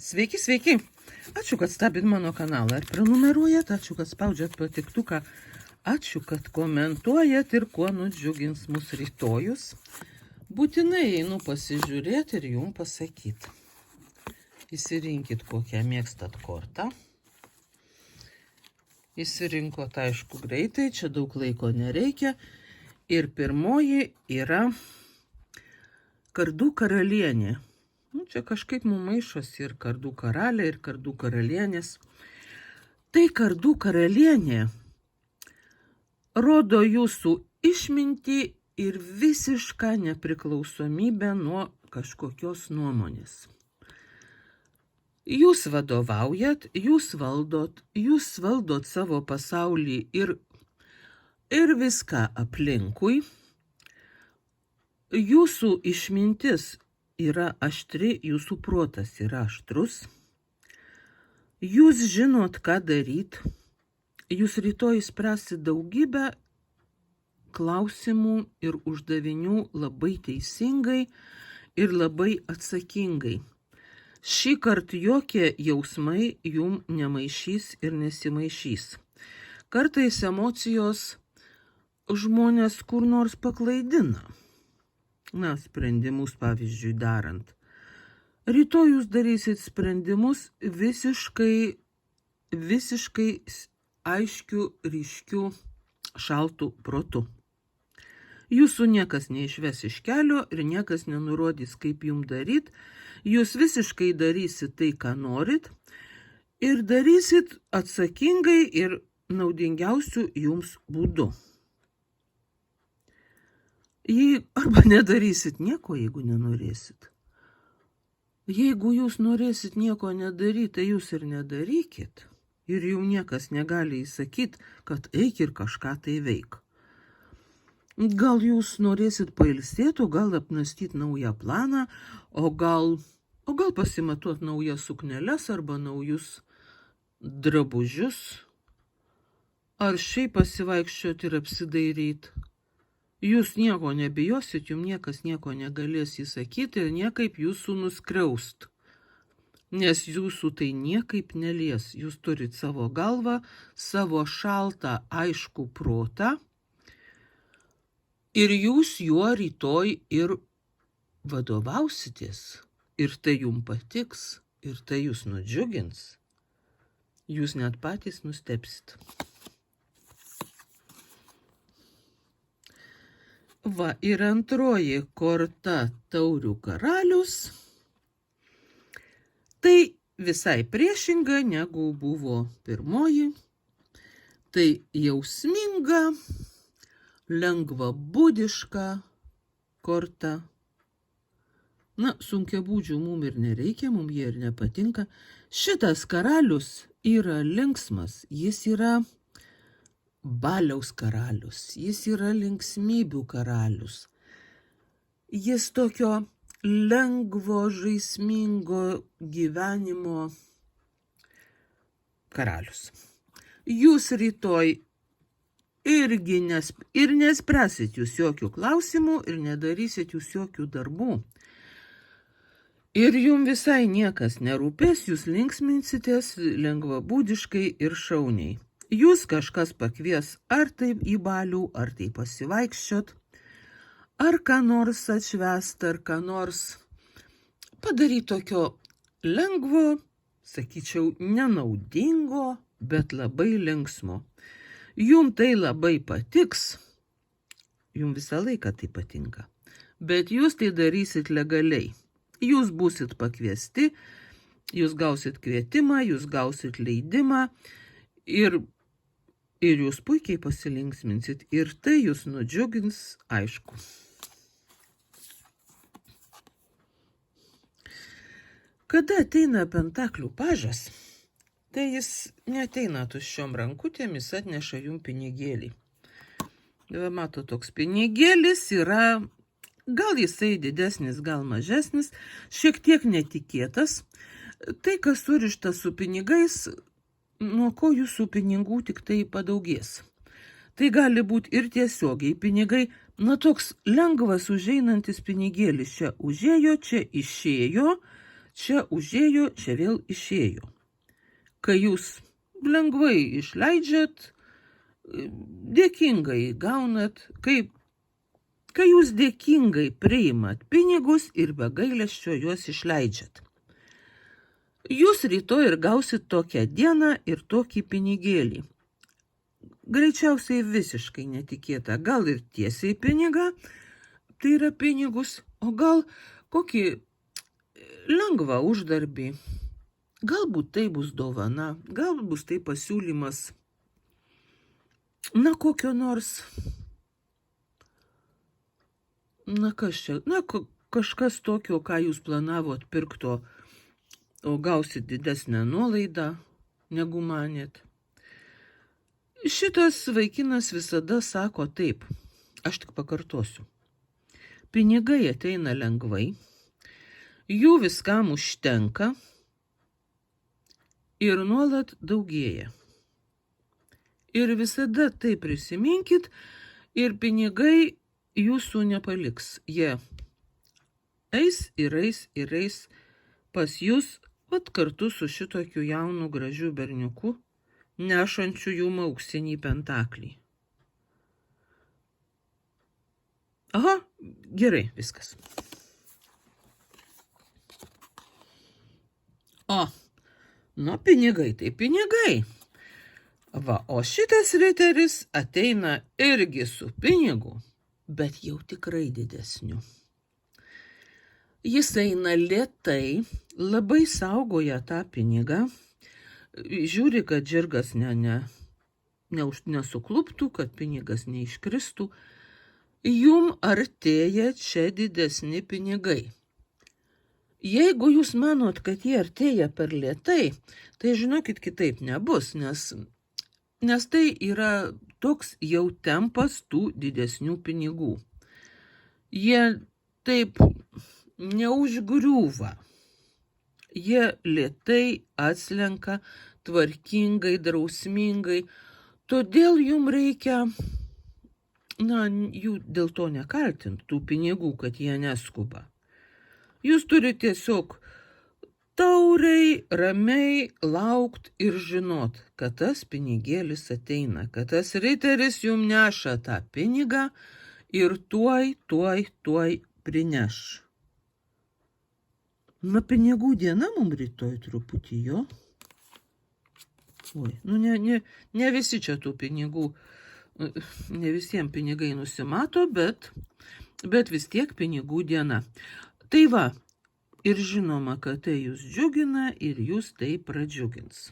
Sveiki, sveiki. Ačiū, kad stebit mano kanalą ir prenumeruojat, ačiū, kad spaudžiat patiktuką, ačiū, kad komentuojat ir kuo nudžiugins mus rytojus. Būtinai einu pasižiūrėti ir jums pasakyti. Įsirinkit, kokią mėgstat kortą. Įsirinkot, aišku, greitai, čia daug laiko nereikia. Ir pirmoji yra kardų karalienė. Čia kažkaip mumaišosi ir kardų karaliai, ir kardų karalienės. Tai kardų karalienė rodo jūsų išmintį ir visišką nepriklausomybę nuo kažkokios nuomonės. Jūs vadovaujat, jūs valdot savo pasaulį ir viską aplinkui. Jūsų išmintis yra aštri, jūsų protas yra aštrus. Jūs žinot, ką daryt. Jūs rytoj spręsit daugybę klausimų ir uždavinių labai teisingai ir labai atsakingai. Šį kartą jokie jausmai jum nemaišys ir nesimaišys. Kartais emocijos žmonės kur nors paklaidina. Sprendimus, pavyzdžiui, darant. Rytoj jūs darysit sprendimus visiškai aiškių, ryškių, šaltų protų. Jūsų niekas neišves iš kelio ir niekas nenurodys, kaip jums daryt. Jūs visiškai darysit tai, ką norit ir darysit atsakingai ir naudingiausių jums būdu. Arba nedarysit nieko, jeigu nenorėsit. Jeigu jūs norėsit nieko nedaryti, tai jūs ir nedarykit. Ir jums niekas negali įsakyti, kad eik ir kažką tai veik. Gal jūs norėsit pailsėti, o gal apmąstyti naują planą, o gal pasimatuot naujas sukneles arba naujus drabužius, ar šiaip pasivaikščiot ir apsidairyt. Jūs nieko nebijosit, jums niekas nieko negalės įsakyti ir niekaip jūsų nuskriaust. Nes jūsų tai niekaip nelies. Jūs turit savo galvą, savo šaltą, aiškų protą ir jūs juo rytoj ir vadovausitės. Ir tai jums patiks, ir tai jūs nudžiugins. Jūs net patys nustebsit. Ir antroji korta taurių karalius. Tai visai priešinga negu buvo pirmoji. Tai jausminga, lengvabūdiška korta. Sunkiabūdžių mum ir nereikia, mum jie ir nepatinka. Šitas karalius yra linksmas, jis yra baliaus karalius, jis yra linksmybių karalius. Jis tokio lengvo, žaismingo gyvenimo karalius. Jūs rytoj irgi nespręsit jūs jokių klausimų ir nedarysit jūs jokių darbų. Ir jums visai niekas nerūpės, jūs linksminsitės lengvabūdiškai ir šauniai. Jūs kažkas pakvies ar taip į balių, ar taip pasivaikščiot, ar ką nors atšvest, ar ką nors padaryti tokio lengvo, sakyčiau, nenaudingo, bet labai linksmo. Jums tai labai patiks, jums visą laiką tai patinka, bet jūs tai darysit legaliai. Jūs būsit pakviesti, jūs gausit kvietimą, jūs gausit leidimą ir jūs puikiai pasilinksminsit ir tai jūs nudžiugins, aišku. Kada ateina pentaklių pažas, tai jis neateina tuščiom rankutėmis, atneša jums pinigėlį. Mato, toks pinigėlis yra, gal jisai didesnis, gal mažesnis, šiek tiek netikėtas. Tai, kas surišta su pinigais, nuo ko jūsų pinigų tik tai padaugės. Tai gali būti ir tiesiogiai pinigai, toks lengvas užeinantis pinigėlis. Čia užėjo, čia išėjo, čia užėjo, čia vėl išėjo. Kai jūs lengvai išleidžiat, dėkingai gaunat, kai jūs dėkingai priimat pinigus ir be gailesčio juos išleidžiat. Jūs rytoj ir gausit tokią dieną ir tokį pinigėlį. Greičiausiai visiškai netikėta, gal ir tiesiai pinigą, tai yra pinigus, o gal kokį lengvą uždarbį. Galbūt tai bus dovana, galbūt bus tai pasiūlymas, kokio nors, kas čia, kažkas tokio, ką jūs planavot pirkto, o gausit didesnę nuolaidą, negu manėt. Šitas vaikinas visada sako taip, aš tik pakartosiu. Pinigai ateina lengvai, jų viskam užtenka ir nuolat daugėja. Ir visada tai prisiminkit ir pinigai jūsų nepaliks. Jie eis ir eis ir eis pas jūs, kartu su šitokiu jaunu gražiu berniuku, nešančiu jum auksinį pentaklį. Aha, gerai, viskas. Pinigai, tai pinigai. O šitas riteris ateina irgi su pinigu, bet jau tikrai didesniu. Jis eina lėtai, labai saugoja tą pinigą, žiūri, kad žirgas nesukluptų, kad pinigas neiškristų. Jum artėja čia didesni pinigai. Jeigu jūs manot, kad jie artėja per lėtai, tai žinokit, kitaip nebus, nes tai yra toks jau tempas tų didesnių pinigų. Jie taip neužgriūva. Jie lėtai atslenka, tvarkingai, drausmingai. Todėl jum reikia, jų dėl to nekaltinti, tų pinigų, kad jie neskuba. Jūs turite tiesiog tauriai, ramiai laukt ir žinot, kad tas pinigėlis ateina, kad tas riteris jum neša tą pinigą ir tuoj prineš. Pinigų diena mums rytoj truputį, jo. Ne visi čia tų pinigų, ne visiems pinigai nusimato, bet vis tiek pinigų diena. Tai va, ir žinoma, kad tai jūs džiugina ir jūs tai pradžiugins.